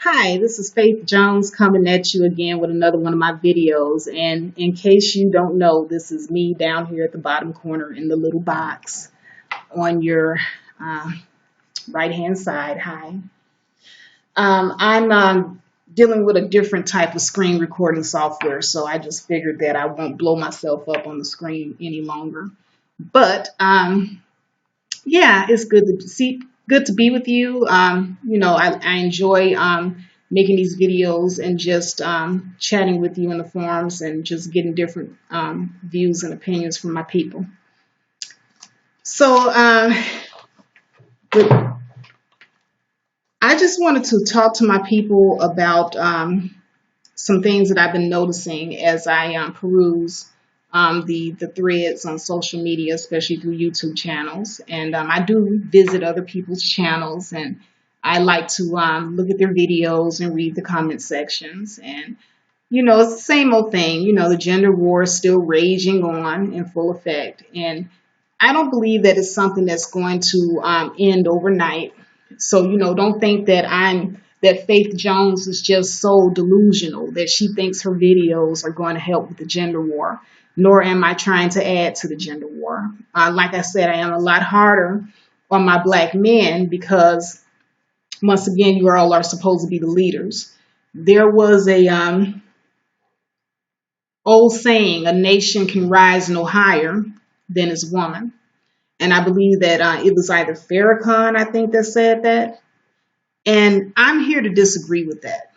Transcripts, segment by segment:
Hi, this is Faith Jones coming at you again with another one of my videos. And in case you don't know, this is me down here at the bottom corner in the little box on your uh, right hand side. Hi. I'm dealing with a different type of screen recording software, so I just figured that I won't blow myself up on the screen any longer. But yeah, it's good to be with you. I enjoy making these videos and just chatting with you in the forums and just getting different views and opinions from my people. So but I just wanted to talk to my people about some things that I've been noticing as I peruse the threads on social media, especially through YouTube channels. And I do visit other people's channels, and I like to look at their videos and read the comment sections. And it's the same old thing. The gender war is still raging on in full effect, and I don't believe that it's something that's going to end overnight. So, don't think that Faith Jones is just so delusional that she thinks her videos are going to help with the gender war, nor am I trying to add to the gender war. Like I said, I am a lot harder on my black men because, once again, you all are supposed to be the leaders. There was a old saying, a nation can rise no higher than its woman. And I believe that it was either Farrakhan, I think, that said that. And I'm here to disagree with that.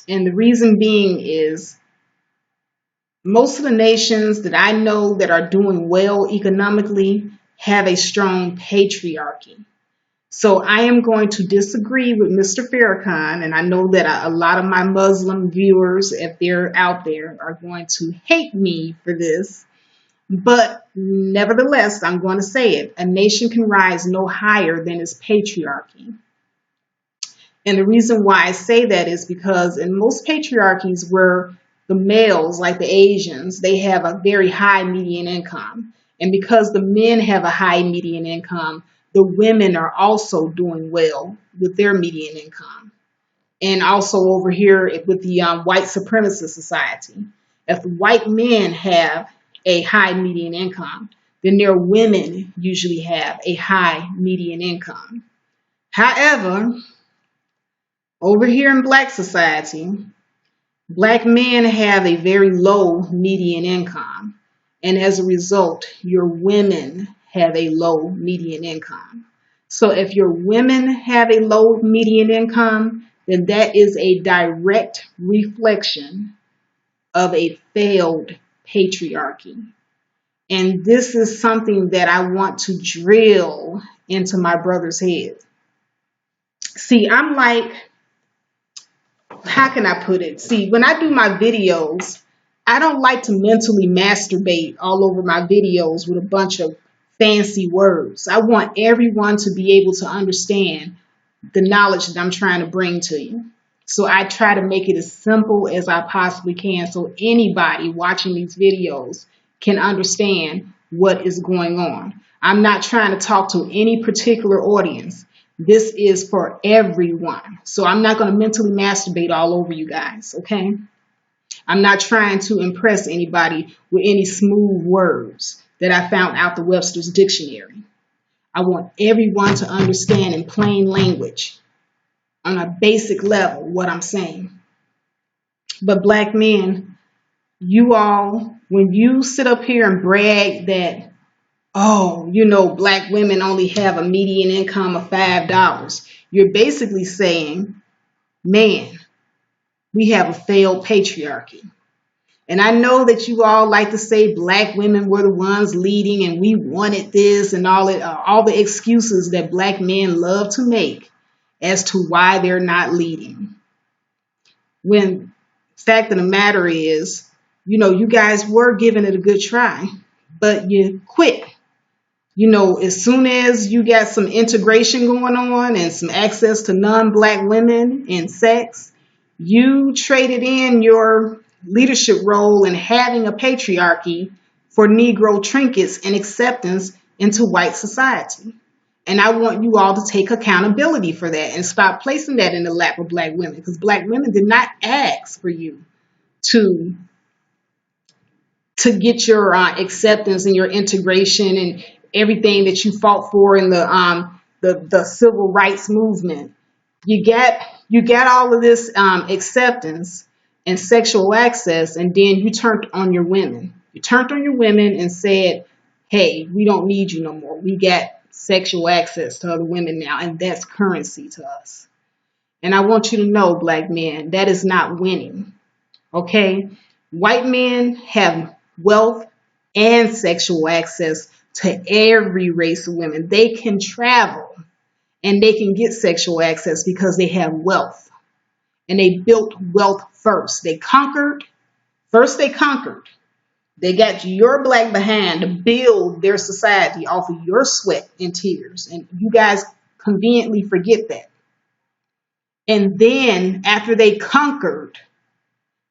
And the reason being is most of the nations that I know that are doing well economically have a strong patriarchy. So I am going to disagree with Mr. Farrakhan, and I know that a lot of my Muslim viewers, if they're out there, are going to hate me for this. But nevertheless, I'm going to say it. A nation can rise no higher than its patriarchy. And the reason why I say that is because in most patriarchies where the males, like the Asians, they have a very high median income. And because the men have a high median income, the women are also doing well with their median income. And also over here with the white supremacist society. If the white men have a high median income, then their women usually have a high median income. However, over here in black society, black men have a very low median income. And as a result, your women have a low median income. So if your women have a low median income, then that is a direct reflection of a failed patriarchy. And this is something that I want to drill into my brother's head. See, I'm like, how can I put it? See, when I do my videos, I don't like to mentally masturbate all over my videos with a bunch of fancy words. I want everyone to be able to understand the knowledge that I'm trying to bring to you. So I try to make it as simple as I possibly can so anybody watching these videos can understand what is going on. I'm not trying to talk to any particular audience. This is for everyone. So I'm not going to mentally masturbate all over you guys, okay? I'm not trying to impress anybody with any smooth words that I found out the Webster's Dictionary. I want everyone to understand in plain language on a basic level what I'm saying. But black men, you all, when you sit up here and brag that, oh, black women only have a median income of $5, you're basically saying, man, we have a failed patriarchy. And I know that you all like to say black women were the ones leading and we wanted this and all the excuses that black men love to make as to why they're not leading. When fact of the matter is, you guys were giving it a good try, but you quit. As soon as you got some integration going on and some access to non-black women and sex, you traded in your leadership role in having a patriarchy for Negro trinkets and acceptance into white society. And I want you all to take accountability for that and stop placing that in the lap of black women, because black women did not ask for you to get your acceptance and your integration and everything that you fought for in the civil rights movement. You got all of this acceptance and sexual access, and then you turned on your women. You turned on your women and said, "Hey, we don't need you no more. We got sexual access to other women now, and that's currency to us." And I want you to know, black men, that is not winning. Okay? White men have wealth and sexual access to every race of women. They can travel and they can get sexual access because they have wealth. And they built wealth first. They conquered. First they conquered. They got your black behind to build their society off of your sweat and tears. And you guys conveniently forget that. And then after they conquered,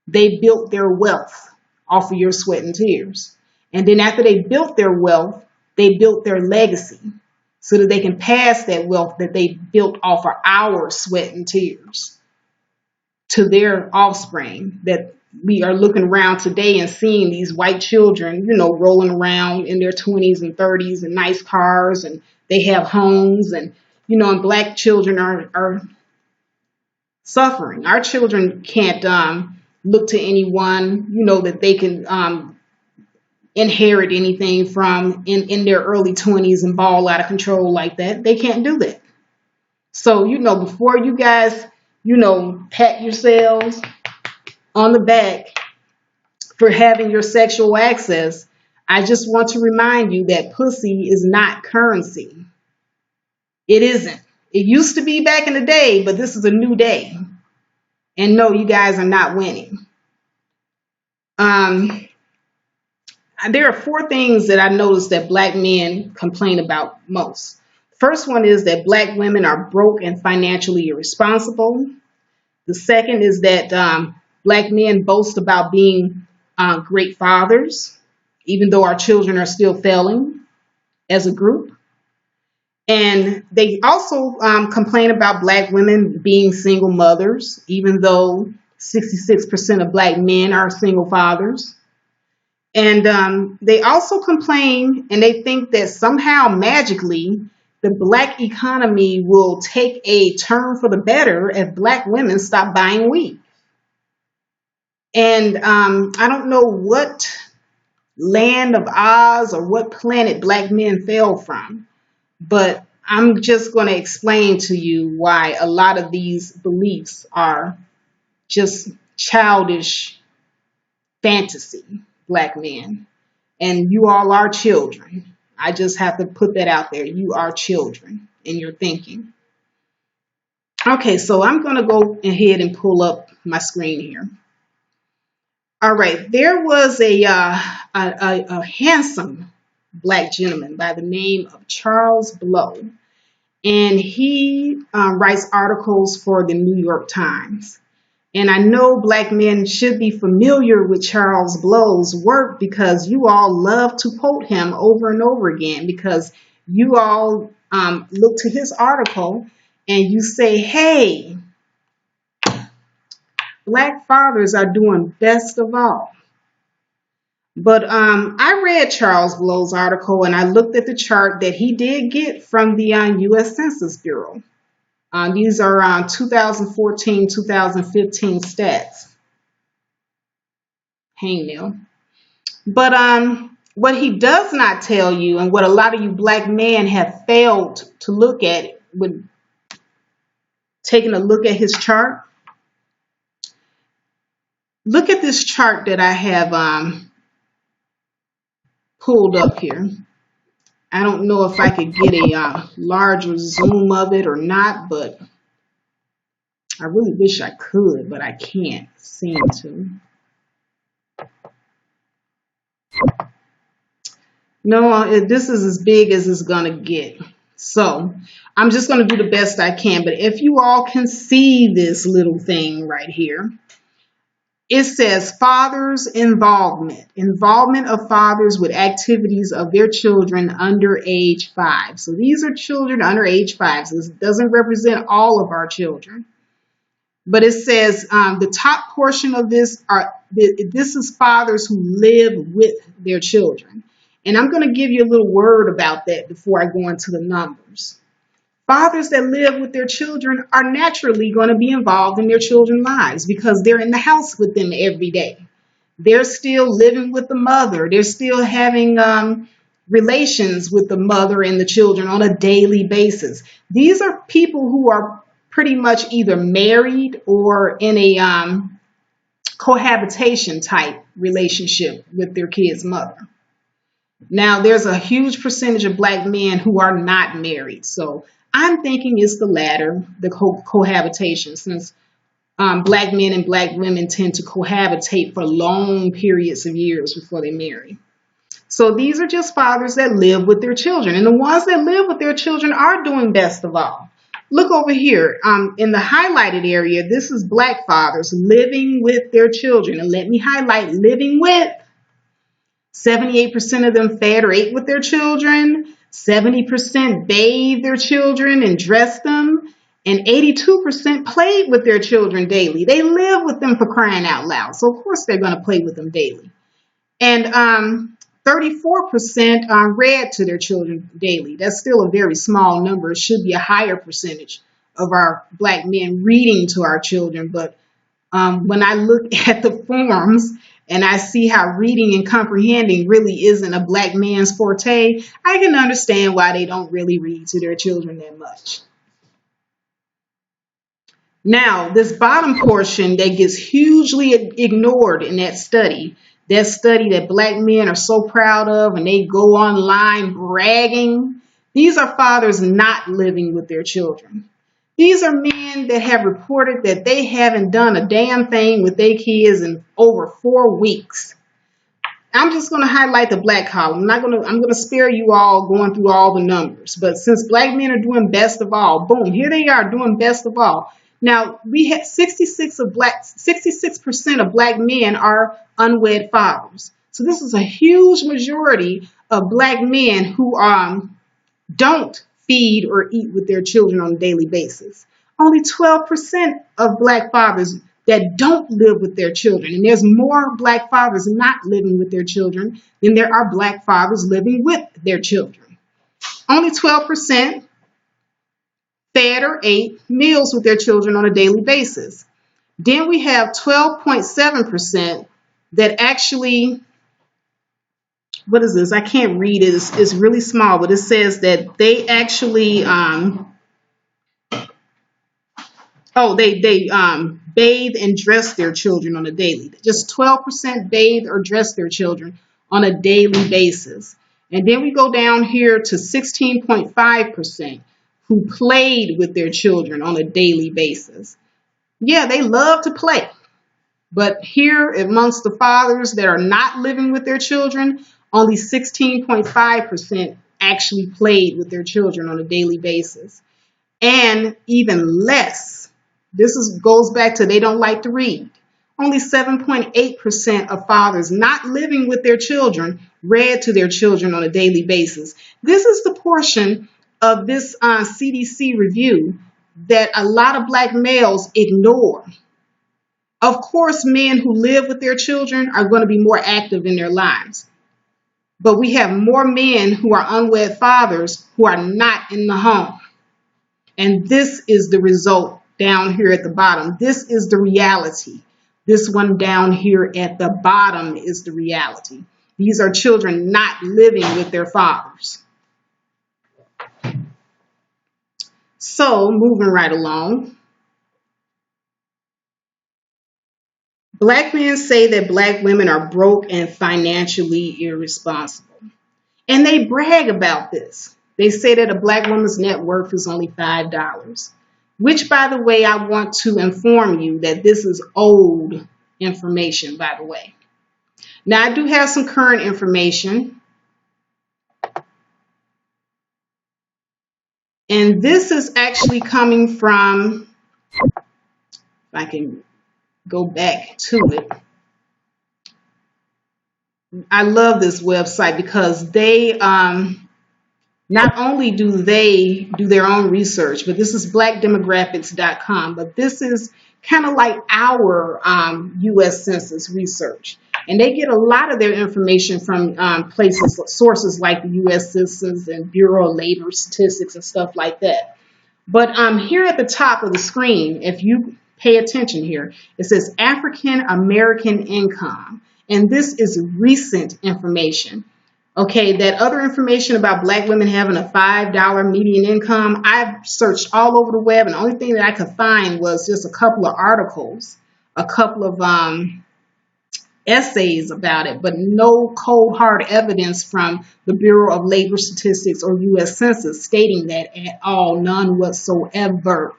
they built their wealth off of your sweat and tears. And then after they built their wealth, they built their legacy so that they can pass that wealth that they built off of our sweat and tears to their offspring, that we are looking around today and seeing these white children, rolling around in their 20s and 30s in nice cars, and they have homes, and black children are suffering. Our children can't look to anyone, that they can inherit anything from in their early 20s and ball out of control like that. They can't do that. So, before you guys, pat yourselves on the back for having your sexual access, I just want to remind you that pussy is not currency. It isn't. It used to be back in the day, but this is a new day. And no, you guys are not winning. There are 4 things that I noticed that black men complain about most. First one is that black women are broke and financially irresponsible. The second is that black men boast about being great fathers, even though our children are still failing as a group. And they also complain about black women being single mothers, even though 66% of black men are single fathers. And they also complain, and they think that somehow magically the black economy will take a turn for the better if black women stop buying weed. And I don't know what land of Oz or what planet black men fell from, but I'm just going to explain to you why a lot of these beliefs are just childish fantasy, black men. And you all are children. I just have to put that out there. You are children in your thinking. Okay, so I'm going to go ahead and pull up my screen here. All right, there was a handsome black gentleman by the name of Charles Blow, and he writes articles for the New York Times. And I know black men should be familiar with Charles Blow's work because you all love to quote him over and over again, because you all look to his article and you say, hey, black fathers are doing best of all. But I read Charles Blow's article and I looked at the chart that he did get from the U.S. Census Bureau. These are 2014-2015 stats. Hangnail. But what he does not tell you, and what a lot of you black men have failed to look at with taking a look at his chart. Look at this chart that I have pulled up here. I don't know if I could get a larger zoom of it or not, but I really wish I could, but I can't seem to. No, this is as big as it's going to get. So I'm just going to do the best I can. But if you all can see this little thing right here, It says fathers' involvement of fathers with activities of their children under age 5. So these are children under age 5. So this doesn't represent all of our children. But it says the top portion of this is fathers who live with their children. And I'm going to give you a little word about that before I go into the numbers. Fathers that live with their children are naturally going to be involved in their children's lives because they're in the house with them every day. They're still living with the mother. They're still having relations with the mother and the children on a daily basis. These are people who are pretty much either married or in a cohabitation type relationship with their kid's mother. Now, there's a huge percentage of black men who are not married. So I'm thinking it's the latter, the cohabitation, since black men and black women tend to cohabitate for long periods of years before they marry. So these are just fathers that live with their children. And the ones that live with their children are doing best of all. Look over here in the highlighted area. This is black fathers living with their children. And let me highlight living with. 78% of them fed or ate with their children. 70% bathed their children and dressed them. And 82% played with their children daily. They live with them, for crying out loud. So of course they're going to play with them daily. And 34% read to their children daily. That's still a very small number. It should be a higher percentage of our black men reading to our children. But when I look at the forms and I see how reading and comprehending really isn't a black man's forte, I can understand why they don't really read to their children that much. Now, this bottom portion that gets hugely ignored in that study that black men are so proud of, and they go online bragging, these are fathers not living with their children. These are men that have reported that they haven't done a damn thing with their kids in over 4 weeks. I'm just going to highlight the black column. I'm going to spare you all going through all the numbers. But since black men are doing best of all, boom, here they are doing best of all. Now, we have 66% of black men are unwed fathers. So this is a huge majority of black men who don't feed or eat with their children on a daily basis. Only 12% of black fathers that don't live with their children. And there's more black fathers not living with their children than there are black fathers living with their children. Only 12% fed or ate meals with their children on a daily basis. Then we have 12.7% that actually, what is this? I can't read it. It's really small, but it says that they actually, they bathe and dress their children on a daily. Just 12% bathe or dress their children on a daily basis. And then we go down here to 16.5% who played with their children on a daily basis. Yeah, they love to play. But here amongst the fathers that are not living with their children, only 16.5% actually played with their children on a daily basis. And even less, goes back to they don't like to read. Only 7.8% of fathers not living with their children read to their children on a daily basis. This is the portion of this CDC review that a lot of black males ignore. Of course, men who live with their children are going to be more active in their lives. But we have more men who are unwed fathers who are not in the home. And this is the result down here at the bottom. This is the reality. This one down here at the bottom is the reality. These are children not living with their fathers. So, moving right along. Black men say that black women are broke and financially irresponsible. And they brag about this. They say that a black woman's net worth is only $5. Which, by the way, I want to inform you that this is old information, by the way. Now, I do have some current information. And this is actually coming from, if I can go back to it. I love this website because they not only do they do their own research, but this is blackdemographics.com, but this is kind of like our U.S. Census research. And they get a lot of their information from sources like the U.S. Census and Bureau of Labor Statistics and stuff like that. But here at the top of the screen, if you pay attention here, it says African American income. And this is recent information. Okay, that other information about black women having a $5 median income, I've searched all over the web, and the only thing that I could find was just a couple of articles, a couple of essays about it, but no cold hard evidence from the Bureau of Labor Statistics or U.S. Census stating that at all, none whatsoever.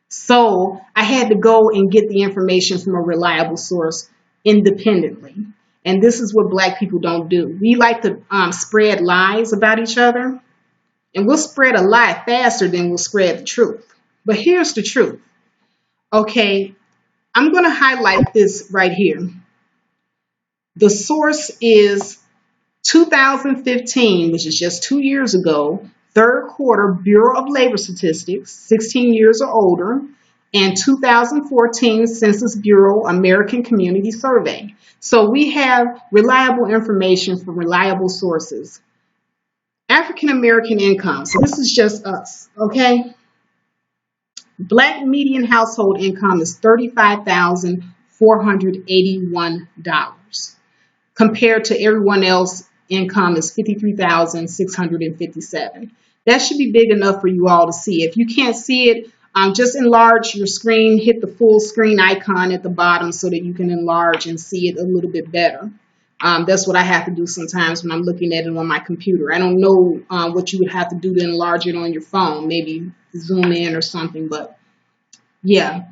So I had to go and get the information from a reliable source independently. And this is what black people don't do. We like to spread lies about each other, and we'll spread a lie faster than we'll spread the truth. But here's the truth. Okay, I'm going to highlight this right here. The source is 2015, which is just 2 years ago, third quarter Bureau of Labor Statistics, 16 years or older, and 2014 Census Bureau American Community Survey. So we have reliable information from reliable sources. African American income. So this is just us, okay? Black median household income is $35,481. Compared to everyone else, income is $53,657. That should be big enough for you all to see. If you can't see it, just enlarge your screen, hit the full screen icon at the bottom so that you can enlarge and see it a little bit better. That's what I have to do sometimes when I'm looking at it on my computer. I don't know what you would have to do to enlarge it on your phone, maybe zoom in or something, but yeah.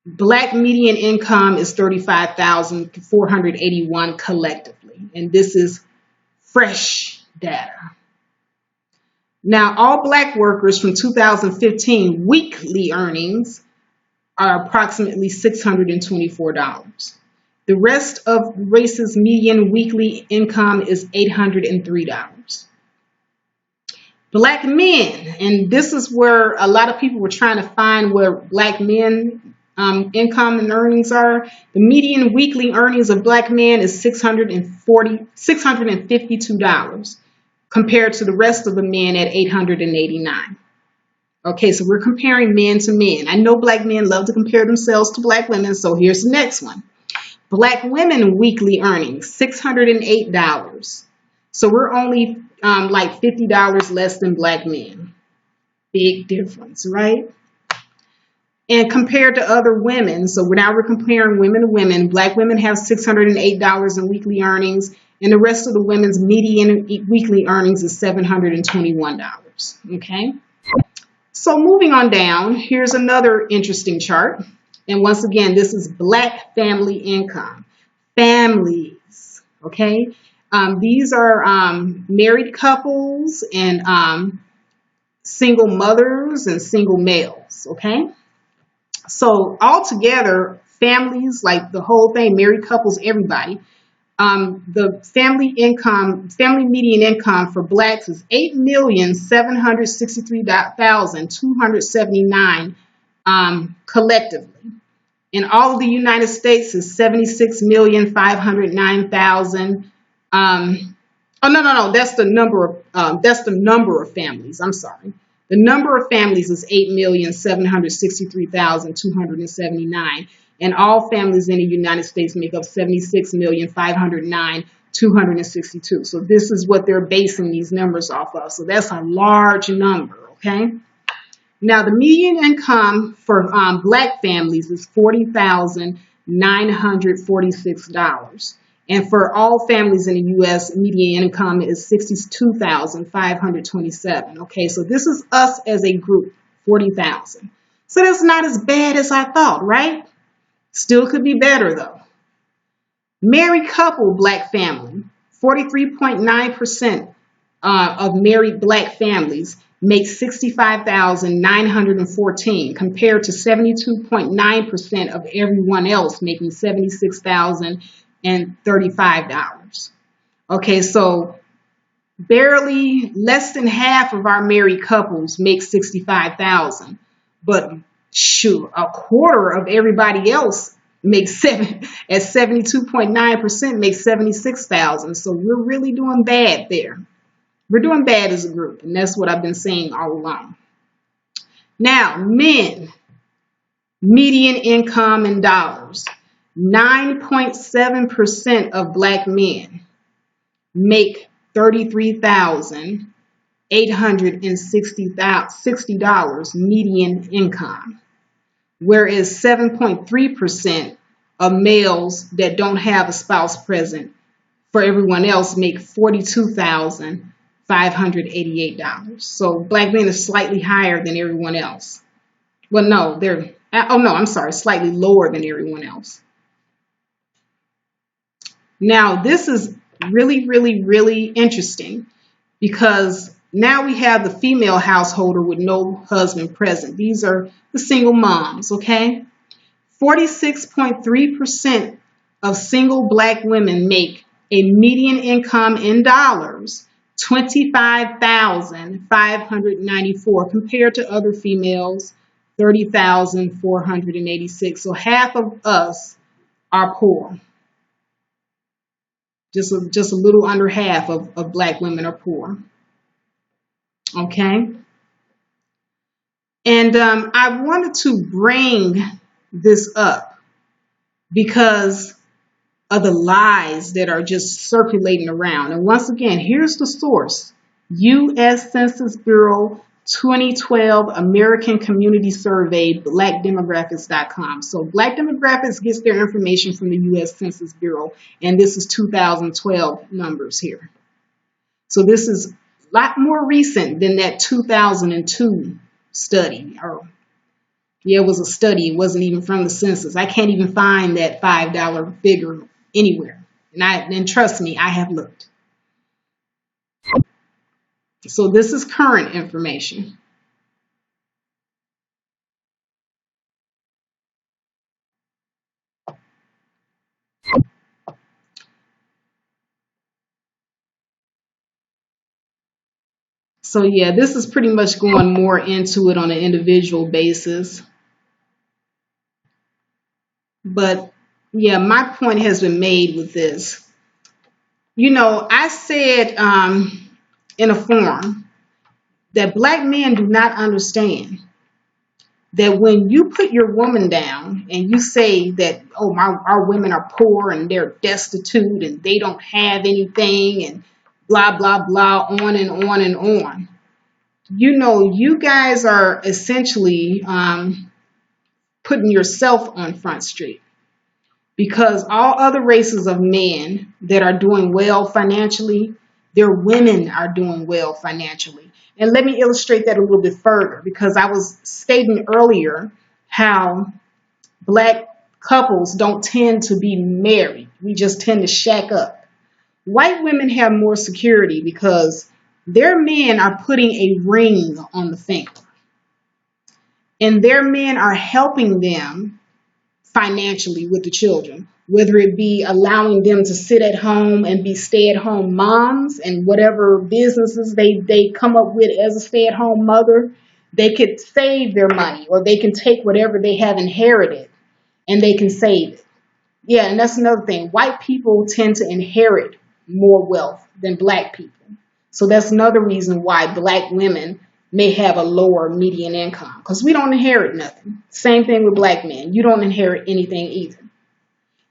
Black median income is $35,481 collectively, and this is fresh data. Now, all black workers from 2015 weekly earnings are approximately $624. The rest of races' median weekly income is $803. Black men, and this is where a lot of people were trying to find where black men income and earnings are. The median weekly earnings of black men is $652 compared to the rest of the men at $889. Okay, so we're comparing men to men. I know black men love to compare themselves to black women, so here's the next one. Black women weekly earnings, $608. So we're only like $50 less than black men. Big difference, right? And compared to other women, so now we're comparing women to women. Black women have $608 in weekly earnings, and the rest of the women's median weekly earnings is $721. Okay? So moving on down, here's another interesting chart. And once again, this is black family income. Families, okay? These are married couples and single mothers and single males, okay? So altogether, families, like the whole thing, married couples, everybody, the family median income for blacks is $8,763,279 collectively. In all of the United States is $76,509,000. That's the number of families. I'm sorry. The number of families is 8,763,279, and all families in the United States make up 76,509,262. So this is what they're basing these numbers off of. So that's a large number, okay? Now the median income for black families is $40,946. And for all families in the U.S., median income is $62,527. Okay, so this is us as a group, 40,000. So that's not as bad as I thought, right? Still could be better, though. Married couple black family, 43.9% of married black families makes 65,914 compared to 72.9% of everyone else making $76,035. Okay, so barely less than half of our married couples make 65,000, but shoot, a quarter of everybody else makes 72.9% makes 76,000. So we're really doing bad there. We're doing bad as a group, and that's what I've been saying all along. Now, men, median income in dollars. 9.7% of black men make $33,860 median income, whereas 7.3% of males that don't have a spouse present for everyone else make $42,588. So black men are slightly higher than everyone else. Well, no, slightly lower than everyone else. Now, this is really, really, really interesting because now we have the female householder with no husband present. These are the single moms, okay? 46.3% of single black women make a median income in dollars, $25,594, compared to other females, $30,486. So half of us are poor. Just a little under half of black women are poor. Okay? And I wanted to bring this up because of the lies that are just circulating around. And once again, here's the source. U.S. Census Bureau 2012 American Community Survey, blackdemographics.com. So Black Demographics gets their information from the U.S. Census Bureau, and this is 2012 numbers here. So this is a lot more recent than that 2002 study. It was a study. It wasn't even from the census. I can't even find that $5 figure anywhere. And trust me, I have looked. So this is current information. So yeah, this is pretty much going more into it on an individual basis. But yeah, my point has been made with this. You know, I said in a forum that black men do not understand that when you put your woman down and you say that, oh, our women are poor and they're destitute and they don't have anything and blah, blah, blah, on and on and on. You know, you guys are essentially putting yourself on Front Street, because all other races of men that are doing well financially, their women are doing well financially. And let me illustrate that a little bit further, because I was stating earlier how black couples don't tend to be married. We just tend to shack up. White women have more security because their men are putting a ring on the finger. And their men are helping them financially with the children, whether it be allowing them to sit at home and be stay-at-home moms, and whatever businesses they come up with as a stay-at-home mother, they could save their money, or they can take whatever they have inherited and they can save it. Yeah, and that's another thing. White people tend to inherit more wealth than black people. So that's another reason why black women may have a lower median income, because we don't inherit nothing. Same thing with black men. You don't inherit anything either.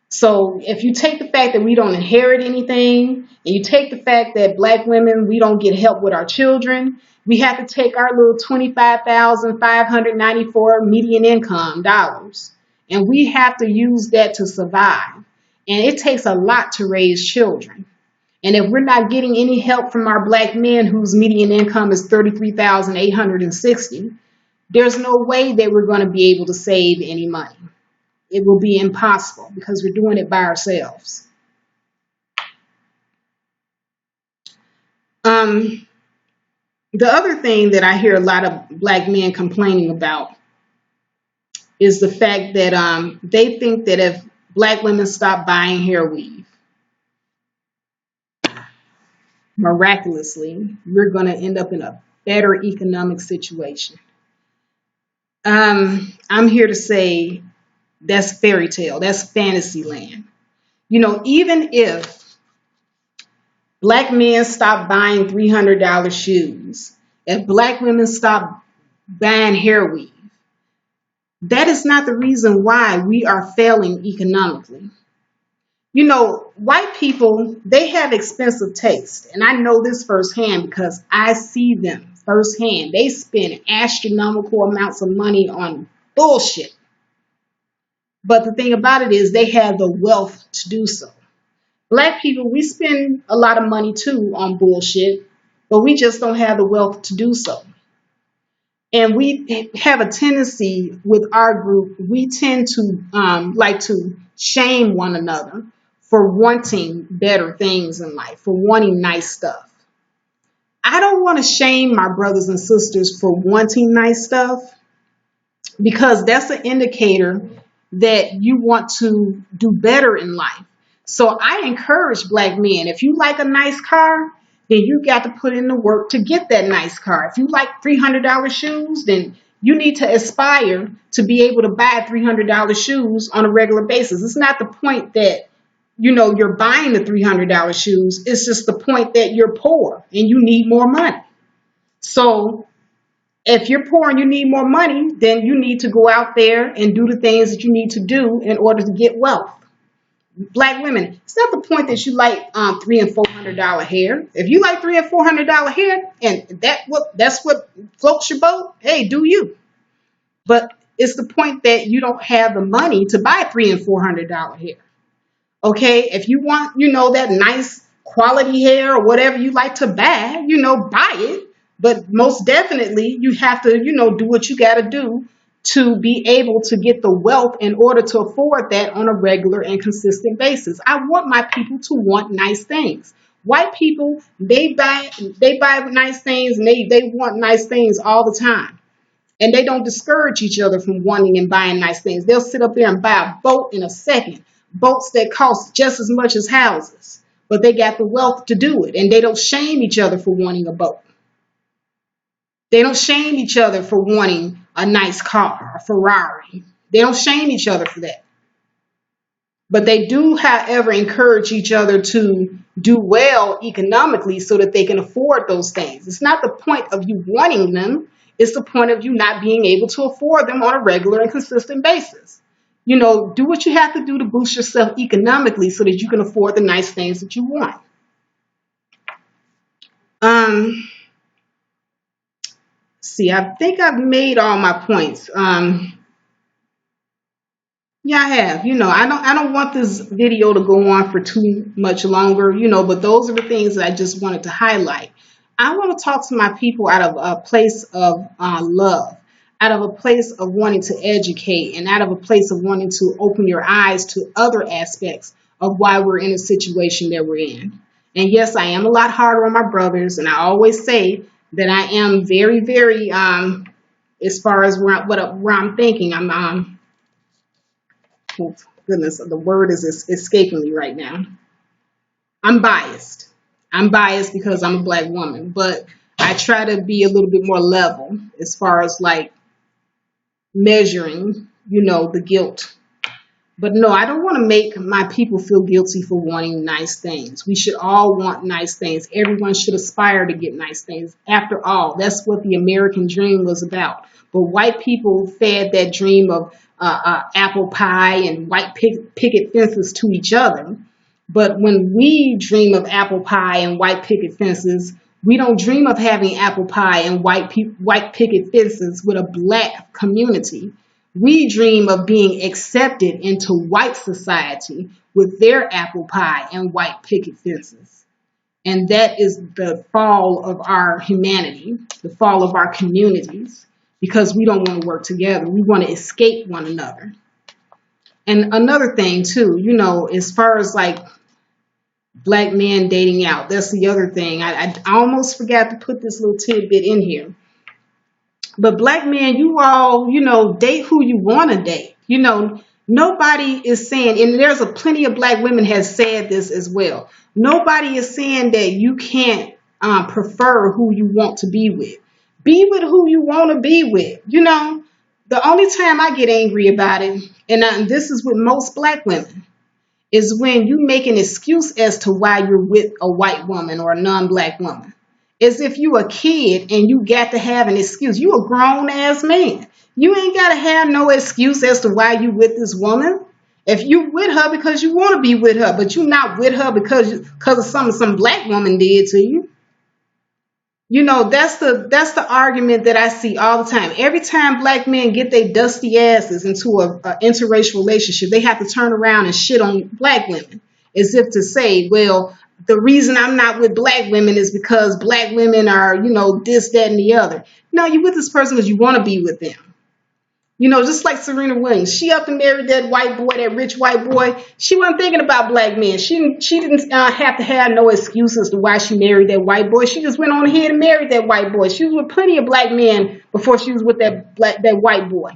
So if you take the fact that we don't inherit anything, and you take the fact that black women, we don't get help with our children, we have to take our little $25,594 median income dollars, and we have to use that to survive. And it takes a lot to raise children. And if we're not getting any help from our black men whose median income is $33,860, there's no way that we're going to be able to save any money. It will be impossible because we're doing it by ourselves. The other thing that I hear a lot of black men complaining about is the fact that they think that if black women stop buying hair weave, miraculously, we're going to end up in a better economic situation. I'm here to say that's fairy tale, that's fantasy land. Even if black men stop buying $300 shoes, if black women stop buying hair weave, that is not the reason why we are failing economically. White people, they have expensive taste. And I know this firsthand because I see them firsthand. They spend astronomical amounts of money on bullshit. But the thing about it is they have the wealth to do so. Black people, we spend a lot of money too on bullshit, but we just don't have the wealth to do so. And we have a tendency with our group, we tend to like to shame one another for wanting better things in life, for wanting nice stuff. I don't want to shame my brothers and sisters for wanting nice stuff because that's an indicator that you want to do better in life. So I encourage black men, if you like a nice car, then you got to put in the work to get that nice car. If you like $300 shoes, then you need to aspire to be able to buy $300 shoes on a regular basis. It's not the point that you're buying the $300 shoes. It's just the point that you're poor and you need more money. So if you're poor and you need more money, then you need to go out there and do the things that you need to do in order to get wealth. Black women, it's not the point that you like $300 and $400 hair. If you like $300 and $400 hair, and that's what floats your boat, hey, do you? But it's the point that you don't have the money to buy $300 and $400 hair. Okay, if you want, that nice quality hair or whatever you like to buy, buy it. But most definitely, you have to, do what you got to do to be able to get the wealth in order to afford that on a regular and consistent basis. I want my people to want nice things. White people, they buy nice things and they want nice things all the time. And they don't discourage each other from wanting and buying nice things. They'll sit up there and buy a boat in a second. Boats that cost just as much as houses. But they got the wealth to do it. And they don't shame each other for wanting a boat. They don't shame each other for wanting a nice car, a Ferrari. They don't shame each other for that. But they do, however, encourage each other to do well economically so that they can afford those things. It's not the point of you wanting them. It's the point of you not being able to afford them on a regular and consistent basis. Do what you have to do to boost yourself economically so that you can afford the nice things that you want. See, I think I've made all my points. Yeah, I have. I don't want this video to go on for too much longer, but those are the things that I just wanted to highlight. I want to talk to my people out of a place of love, out of a place of wanting to educate, and out of a place of wanting to open your eyes to other aspects of why we're in the situation that we're in. And yes, I am a lot harder on my brothers, and I always say that I am very, very, as far as where I'm thinking, oh, goodness, the word is escaping me right now. I'm biased. I'm biased because I'm a black woman, but I try to be a little bit more level as far as like measuring, the guilt. But no, I don't want to make my people feel guilty for wanting nice things. We should all want nice things. Everyone should aspire to get nice things. After all, that's what the American dream was about. But white people fed that dream of apple pie and white picket fences to each other. But when we dream of apple pie and white picket fences, we don't dream of having apple pie and white picket fences with a black community. We dream of being accepted into white society with their apple pie and white picket fences. And that is the fall of our humanity, the fall of our communities, because we don't want to work together. We want to escape one another. And another thing too, as far as like Black men dating out. That's the other thing. I almost forgot to put this little tidbit in here. But black men, you all, date who you want to date. Nobody is saying, and there's a plenty of black women has said this as well. Nobody is saying that you can't prefer who you want to be with. Be with who you want to be with. The only time I get angry about it, and this is with most black women, is when you make an excuse as to why you're with a white woman or a non-black woman. As if you a kid and you got to have an excuse. You a grown ass man. You ain't got to have no excuse as to why you with this woman. If you with her because you want to be with her, but you not with her because of something some black woman did to you. That's the argument that I see all the time. Every time black men get their dusty asses into a interracial relationship, they have to turn around and shit on black women, as if to say, well, the reason I'm not with black women is because black women are, this, that, and the other. No, you're with this person because you want to be with them. Just like Serena Williams, she up and married that white boy, that rich white boy. She wasn't thinking about black men. She didn't have to have no excuses to why she married that white boy. She just went on ahead and married that white boy. She was with plenty of black men before she was with that white boy.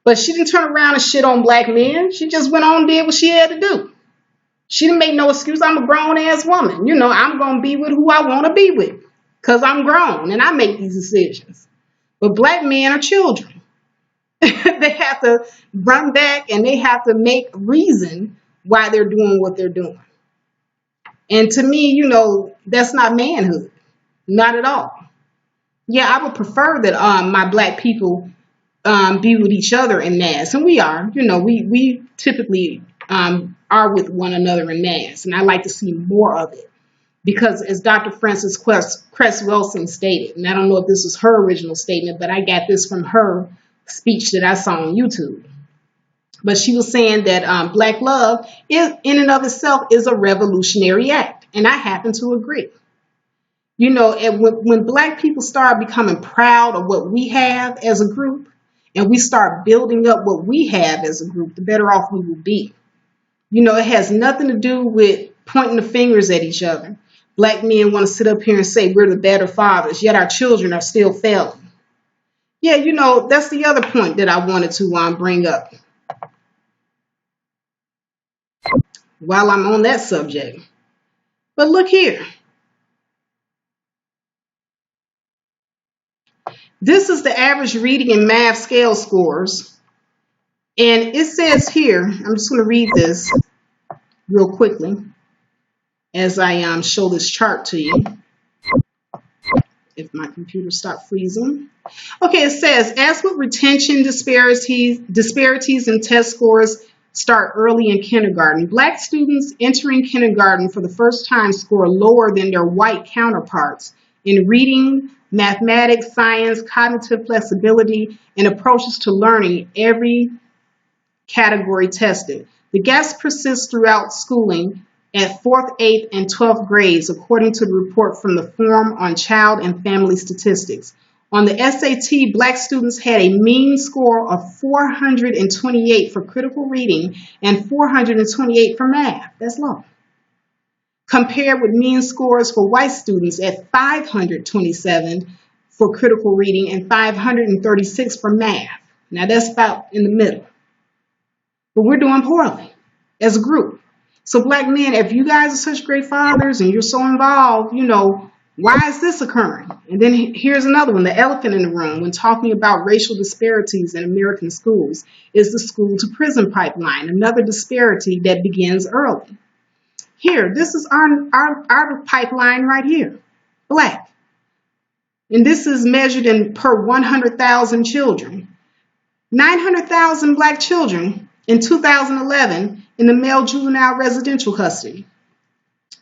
But she didn't turn around and shit on black men. She just went on and did what she had to do. She didn't make no excuse. I'm a grown ass woman. I'm going to be with who I want to be with because I'm grown and I make these decisions. But black men are children. They have to run back and they have to make reason why they're doing what they're doing. And to me, that's not manhood. Not at all. Yeah, I would prefer that my black people be with each other in mass. And we are. We typically are with one another in mass. And I like to see more of it. Because as Dr. Frances Cress Wilson stated, and I don't know if this was her original statement, but I got this from her speech that I saw on YouTube. But she was saying that black love in and of itself is a revolutionary act. And I happen to agree. And when black people start becoming proud of what we have as a group, and we start building up what we have as a group, the better off we will be. It has nothing to do with pointing the fingers at each other. Black men want to sit up here and say we're the better fathers, yet our children are still failing. Yeah, that's the other point that I wanted to bring up while I'm on that subject. But look here. This is the average reading and math scale scores. And it says here, I'm just going to read this real quickly as I show this chart to you. If my computer stopped freezing. Okay, it says, as with retention disparities in test scores start early in kindergarten, black students entering kindergarten for the first time score lower than their white counterparts in reading, mathematics, science, cognitive flexibility, and approaches to learning every category tested. The gaps persist throughout schooling at 4th, 8th, and 12th grades, according to the report from the Forum on Child and Family Statistics. On the SAT, black students had a mean score of 428 for critical reading and 428 for math. That's low. Compared with mean scores for white students at 527 for critical reading and 536 for math. Now that's about in the middle. But we're doing poorly as a group. So black men, if you guys are such great fathers and you're so involved, why is this occurring? And then here's another one, the elephant in the room when talking about racial disparities in American schools is the school to prison pipeline, another disparity that begins early. Here, this is our pipeline right here, black. And this is measured in per 100,000 children. 900,000 black children in 2011 in the male juvenile residential custody,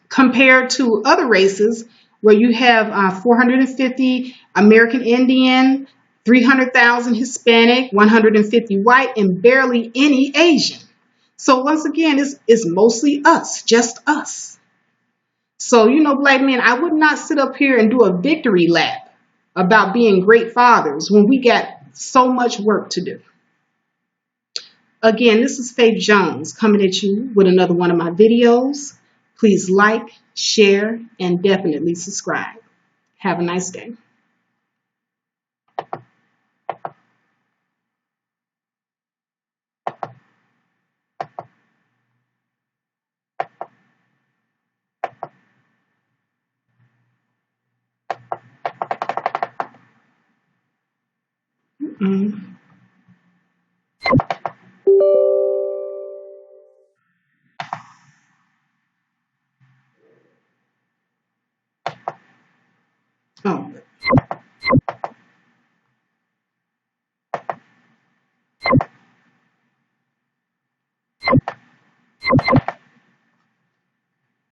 compared to other races where you have 450 American Indian, 300,000 Hispanic, 150 white, and barely any Asian. So once again, it's mostly us, just us. So, black men, I would not sit up here and do a victory lap about being great fathers when we got so much work to do. Again, this is Faith Jones coming at you with another one of my videos. Please like, share, and definitely subscribe. Have a nice day. Mm-mm.